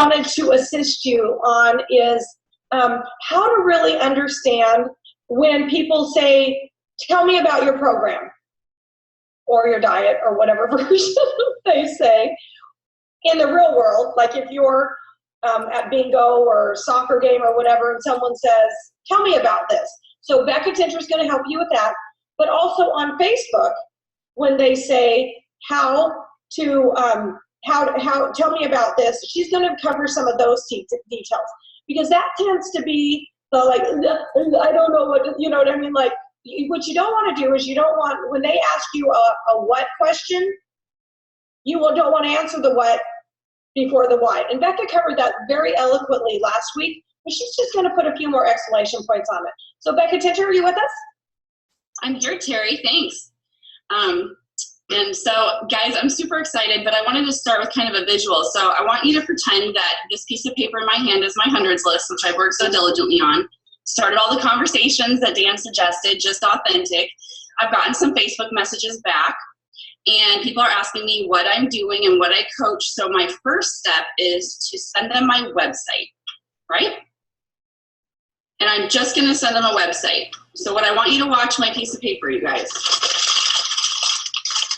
wanted to assist you on is how to really understand when people say, tell me about your program or your diet or whatever version they say in the real world. Like if you're at bingo or soccer game or whatever and someone says, tell me about this. So Bekah Tinter is going to help you with that. But also on Facebook, when they say how tell me about this, she's going to cover some of those details, because that tends to be the like, I don't know what, you know what I mean? Like, what you don't want to do is you don't want, when they ask you a what question, you don't want to answer the what before the why. And Bekah covered that very eloquently last week, but she's just going to put a few more exclamation points on it. So Bekah Tinter, are you with us? I'm here, Terry, thanks. And so guys, I'm super excited, but I wanted to start with kind of a visual. So I want you to pretend that this piece of paper in my hand is my hundreds list, which I've worked so diligently on. Started all the conversations that Dan suggested, just authentic. I've gotten some Facebook messages back, and people are asking me what I'm doing and what I coach. So my first step is to send them my website, right? And I'm just gonna send them a website. So what I want you to watch my piece of paper, you guys.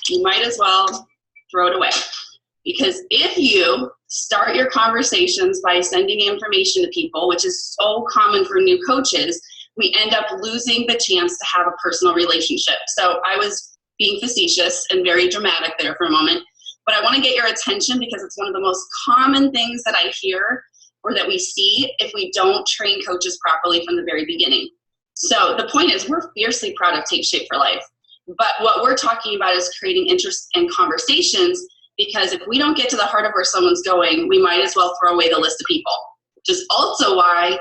You might as well throw it away. Because if you start your conversations by sending information to people, which is so common for new coaches, we end up losing the chance to have a personal relationship. So I was being facetious and very dramatic there for a moment, but I want to get your attention because it's one of the most common things that I hear or that we see if we don't train coaches properly from the very beginning. So the point is, we're fiercely proud of Take Shape for Life. But what we're talking about is creating interest in conversations, because if we don't get to the heart of where someone's going, we might as well throw away the list of people, which is also why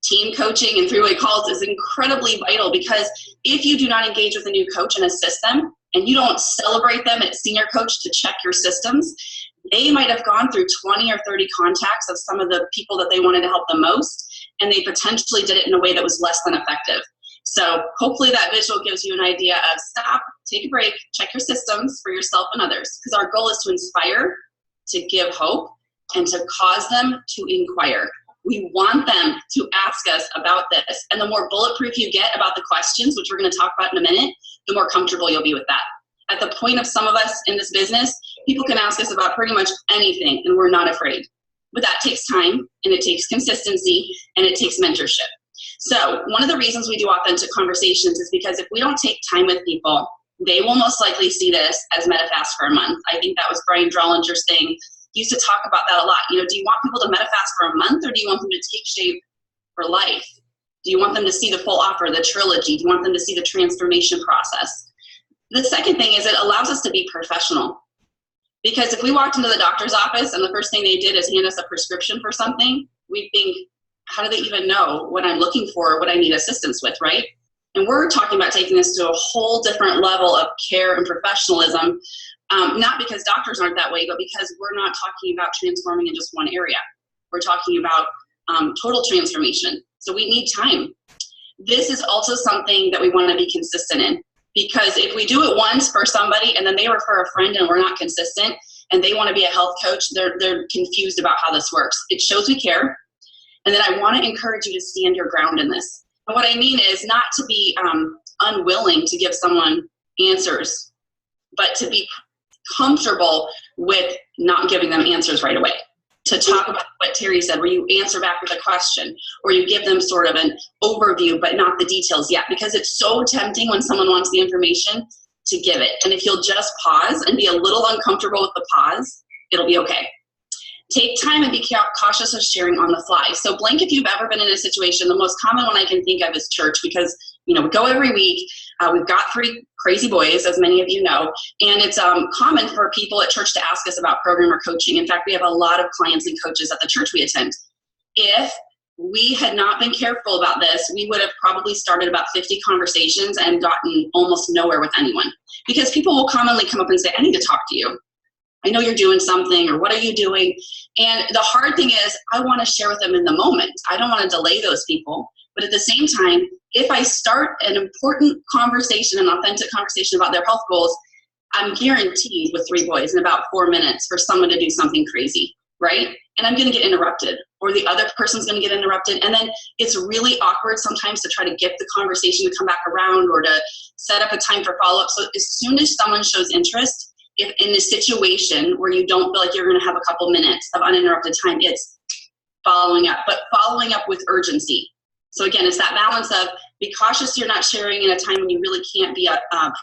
team coaching and three-way calls is incredibly vital, because if you do not engage with a new coach and assist them, and you don't celebrate them at senior coach to check your systems, they might have gone through 20 or 30 contacts of some of the people that they wanted to help the most, and they potentially did it in a way that was less than effective. So hopefully that visual gives you an idea of stop, take a break, check your systems for yourself and others, because our goal is to inspire, to give hope, and to cause them to inquire. We want them to ask us about this. And the more bulletproof you get about the questions, which we're going to talk about in a minute, the more comfortable you'll be with that. At the point of some of us in this business, people can ask us about pretty much anything, and we're not afraid. But that takes time, and it takes consistency, and it takes mentorship. So one of the reasons we do authentic conversations is because if we don't take time with people, they will most likely see this as MetaFast for a month. I think that was Brian Drollinger's thing. He used to talk about that a lot. You know, do you want people to MetaFast for a month, or do you want them to take shape for life? Do you want them to see the full offer, the trilogy? Do you want them to see the transformation process? The second thing is it allows us to be professional. Because if we walked into the doctor's office and the first thing they did is hand us a prescription for something, we think, how do they even know what I'm looking for or what I need assistance with, right? And we're talking about taking this to a whole different level of care and professionalism, not because doctors aren't that way, but because we're not talking about transforming in just one area. We're talking about total transformation. So we need time. This is also something that we want to be consistent in, because if we do it once for somebody and then they refer a friend and we're not consistent and they want to be a health coach, they're confused about how this works. It shows we care. And then I want to encourage you to stand your ground in this. And what I mean is not to be unwilling to give someone answers, but to be comfortable with not giving them answers right away. To talk about what Terry said, where you answer back with a question, or you give them sort of an overview, but not the details yet, because it's so tempting when someone wants the information to give it. And if you'll just pause and be a little uncomfortable with the pause, it'll be okay. Take time and be cautious of sharing on the fly. So blank if you've ever been in a situation. The most common one I can think of is church, because we go every week. We've got 3 crazy boys, as many of you know, and it's common for people at church to ask us about program or coaching. In fact, we have a lot of clients and coaches at the church we attend. If we had not been careful about this, we would have probably started about 50 conversations and gotten almost nowhere with anyone, because people will commonly come up and say, I need to talk to you. I know you're doing something, or what are you doing? And the hard thing is, I want to share with them in the moment. I don't want to delay those people. But at the same time, if I start an important conversation, an authentic conversation about their health goals, I'm guaranteed with 3 boys in about 4 minutes for someone to do something crazy, right? and I'm going to get interrupted, or the other person's going to get interrupted. And then it's really awkward sometimes to try to get the conversation to come back around or to set up a time for follow-up. So as soon as someone shows interest, if in a situation where you don't feel like you're going to have a couple minutes of uninterrupted time, it's following up, but following up with urgency. So again, it's that balance of be cautious you're not sharing in a time when you really can't be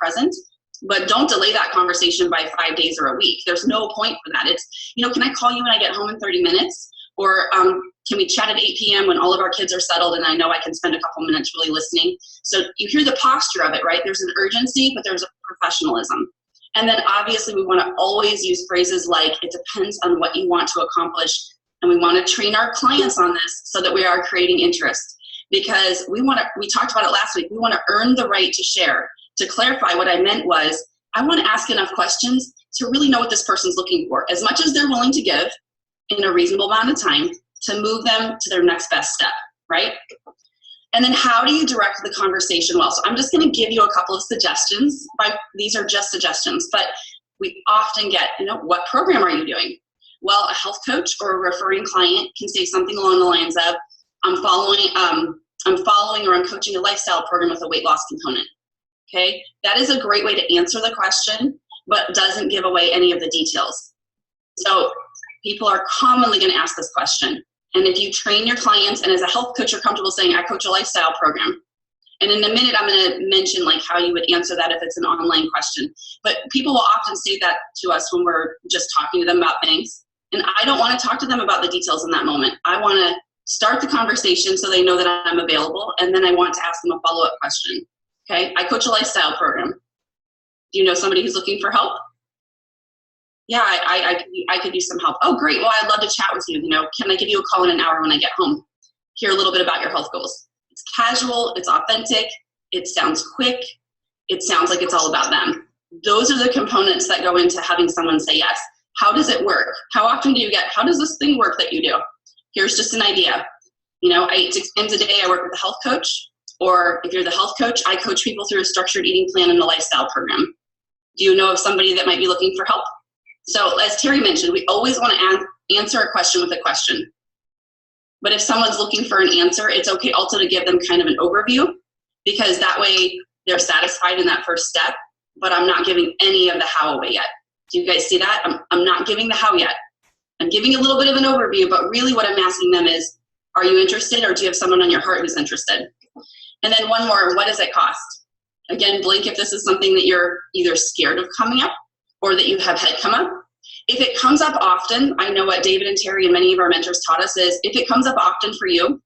present, but don't delay that conversation by 5 days or a week. There's no point for that. It's, can I call you when I get home in 30 minutes? Or can we chat at 8 p.m. when all of our kids are settled and I know I can spend a couple minutes really listening? So you hear the posture of it, right? There's an urgency, but there's a professionalism. And then obviously we want to always use phrases like, it depends on what you want to accomplish. And we want to train our clients on this so that we are creating interest. Because we talked about it last week, we want to earn the right to share. To clarify, what I meant was, I want to ask enough questions to really know what this person's looking for, as much as they're willing to give in a reasonable amount of time to move them to their next best step, right? And then how do you direct the conversation well? So I'm just going to give you a couple of suggestions. These are just suggestions, but we often get, what program are you doing? Well, a health coach or a referring client can say something along the lines of, I'm following or I'm coaching a lifestyle program with a weight loss component. Okay, that is a great way to answer the question, but doesn't give away any of the details. So people are commonly going to ask this question. And if you train your clients, and as a health coach, you're comfortable saying, I coach a lifestyle program. And in a minute, I'm going to mention like how you would answer that if it's an online question. But people will often say that to us when we're just talking to them about things. And I don't want to talk to them about the details in that moment. I want to start the conversation so they know that I'm available. And then I want to ask them a follow-up question. Okay, I coach a lifestyle program. Do you know somebody who's looking for help? Yeah, I could use some help. Oh, great. Well, I'd love to chat with you. Can I give you a call in an hour when I get home? Hear a little bit about your health goals. It's casual. It's authentic. It sounds quick. It sounds like it's all about them. Those are the components that go into having someone say yes. How does it work? How often do you get, how does this thing work that you do? Here's just an idea. I eat 6 times a day. I work with a health coach. Or if you're the health coach, I coach people through a structured eating plan and a lifestyle program. Do you know of somebody that might be looking for help? So as Terry mentioned, we always want to answer a question with a question. But if someone's looking for an answer, it's okay also to give them kind of an overview, because that way they're satisfied in that first step, but I'm not giving any of the how away yet. Do you guys see that? I'm not giving the how yet. I'm giving a little bit of an overview, but really what I'm asking them is, are you interested, or do you have someone on your heart who's interested? And then one more, what does it cost? Again, blink if this is something that you're either scared of coming up or that you have had come up. If it comes up often, I know what David and Terry and many of our mentors taught us is, if it comes up often for you,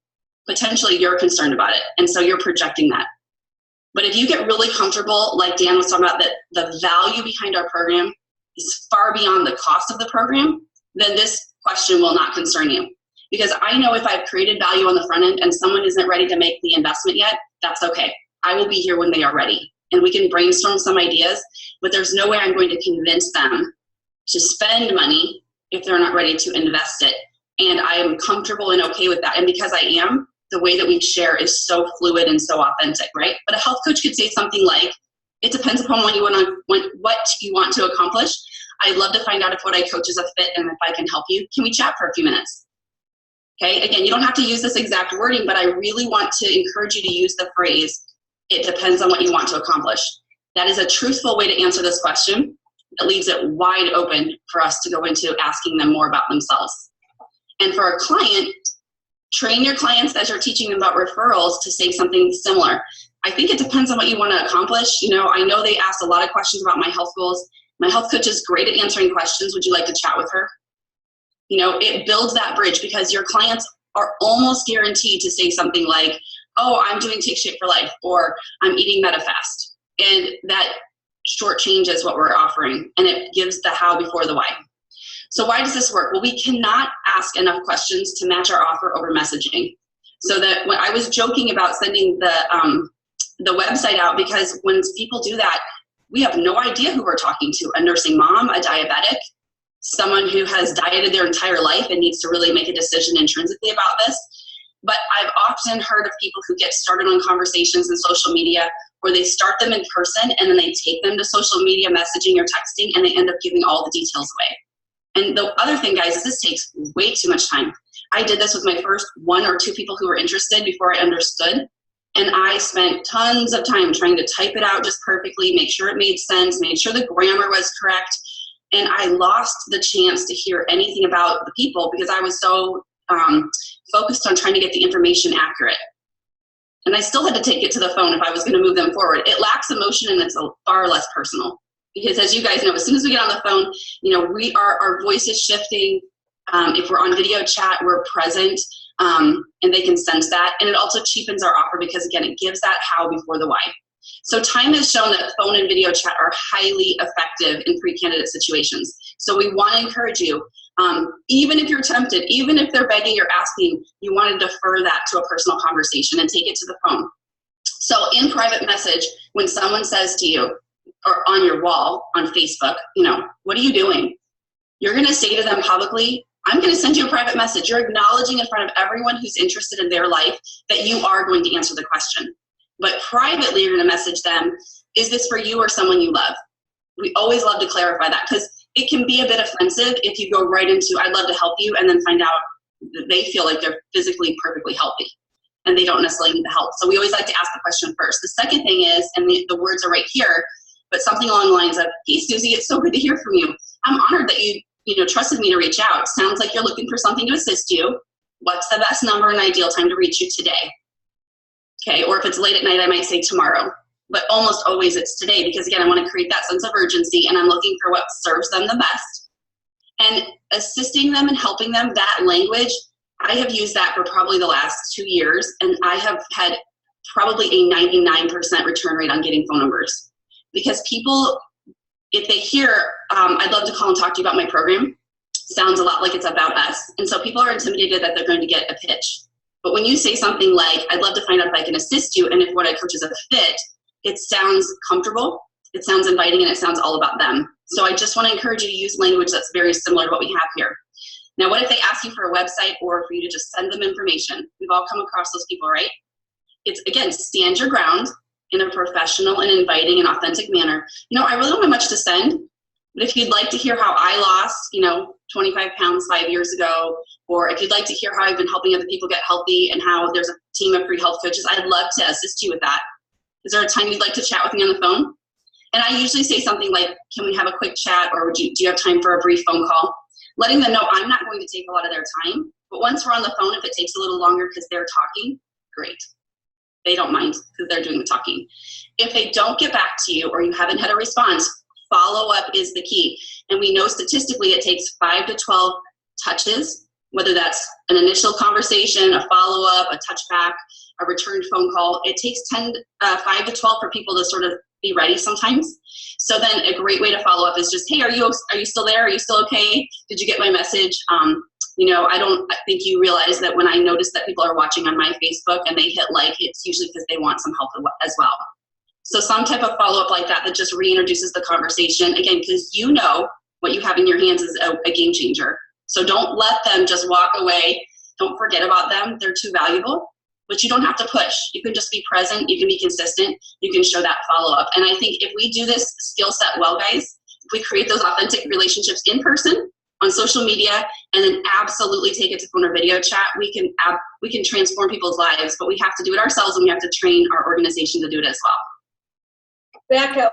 potentially you're concerned about it. And so you're projecting that. But if you get really comfortable, like Dan was talking about, that the value behind our program is far beyond the cost of the program, then this question will not concern you. Because I know if I've created value on the front end and someone isn't ready to make the investment yet, that's okay. I will be here when they are ready. And we can brainstorm some ideas, but there's no way I'm going to convince them to spend money if they're not ready to invest it. And I am comfortable and okay with that. And because I am, the way that we share is so fluid and so authentic, right? But a health coach could say something like, it depends upon what you want to accomplish. I'd love to find out if what I coach is a fit and if I can help you. Can we chat for a few minutes? Okay, again, you don't have to use this exact wording, but I really want to encourage you to use the phrase, it depends on what you want to accomplish. That is a truthful way to answer this question. That leaves it wide open for us to go into asking them more about themselves. And for a client, train your clients as you're teaching them about referrals to say something similar. I think it depends on what you want to accomplish. I know they asked a lot of questions about my health goals. My health coach is great at answering questions. Would you like to chat with her? It builds that bridge, because your clients are almost guaranteed to say something like, oh, I'm doing Take Shape for Life, or I'm eating MetaFast. And that shortchanges what we're offering, and it gives the how before the why. So why does this work? Well, we cannot ask enough questions to match our offer over messaging. So that when I was joking about sending the website out, because when people do that, we have no idea who we're talking to. A nursing mom, a diabetic, someone who has dieted their entire life and needs to really make a decision intrinsically about this. But I've often heard of people who get started on conversations in social media where they start them in person and then they take them to social media messaging or texting, and they end up giving all the details away. And the other thing, guys, is this takes way too much time. I did this with my first 1 or 2 people who were interested before I understood. And I spent tons of time trying to type it out just perfectly, make sure it made sense, made sure the grammar was correct. And I lost the chance to hear anything about the people because I was so focused on trying to get the information accurate. And I still had to take it to the phone if I was going to move them forward. It lacks emotion and it's far less personal. Because as you guys know, as soon as we get on the phone, our voice is shifting. If we're on video chat, we're present, and they can sense that. And it also cheapens our offer because, again, it gives that how before the why. So time has shown that phone and video chat are highly effective in pre-candidate situations. So we want to encourage you, even if you're tempted, even if they're begging or asking, you want to defer that to a personal conversation and take it to the phone. So in private message, when someone says to you, or on your wall on Facebook, what are you doing? You're going to say to them publicly, I'm going to send you a private message. You're acknowledging in front of everyone who's interested in their life that you are going to answer the question. But privately, you're going to message them, is this for you or someone you love? We always love to clarify that because it can be a bit offensive if you go right into, I'd love to help you, and then find out that they feel like they're physically perfectly healthy and they don't necessarily need the help. So we always like to ask the question first. The second thing is, and the words are right here, but something along the lines of, hey, Susie, it's so good to hear from you. I'm honored that you trusted me to reach out. Sounds like you're looking for something to assist you. What's the best number and ideal time to reach you today? Okay, or if it's late at night, I might say tomorrow. But almost always it's today because, again, I want to create that sense of urgency and I'm looking for what serves them the best. And assisting them and helping them, that language, I have used that for probably the last 2 years, and I have had probably a 99% return rate on getting phone numbers. Because people, if they hear, I'd love to call and talk to you about my program, sounds a lot like it's about us. And so people are intimidated that they're going to get a pitch. But when you say something like, I'd love to find out if I can assist you, and if what I coach is a fit, it sounds comfortable, it sounds inviting, and it sounds all about them. So I just want to encourage you to use language that's very similar to what we have here. Now, what if they ask you for a website or for you to just send them information? We've all come across those people, right? It's, again, stand your ground in a professional and inviting and authentic manner. I really don't have much to send, but if you'd like to hear how I lost, 25 pounds 5 years ago, or if you'd like to hear how I've been helping other people get healthy and how there's a team of free health coaches, I'd love to assist you with that. Is there a time you'd like to chat with me on the phone? And I usually say something like, can we have a quick chat, or do you have time for a brief phone call? Letting them know I'm not going to take a lot of their time, but once we're on the phone, if it takes a little longer because they're talking, great. They don't mind because they're doing the talking. If they don't get back to you or you haven't had a response, follow up is the key. And we know statistically it takes 5 to 12 touches, whether that's an initial conversation, a follow-up, a touchback, a returned phone call. It takes 5 to 12 for people to sort of be ready sometimes. So then a great way to follow up is just, hey, are you still there? Are you still okay? Did you get my message? I think you realize that when I notice that people are watching on my Facebook and they hit like, it's usually because they want some help as well. So some type of follow-up like that just reintroduces the conversation, again, because what you have in your hands is a game changer. So don't let them just walk away. Don't forget about them. They're too valuable, but you don't have to push. You can just be present. You can be consistent. You can show that follow-up. And I think if we do this skill set well, guys, if we create those authentic relationships in person, on social media, and then absolutely take it to phone or video chat, we can transform people's lives, but we have to do it ourselves and we have to train our organization to do it as well. Bekah,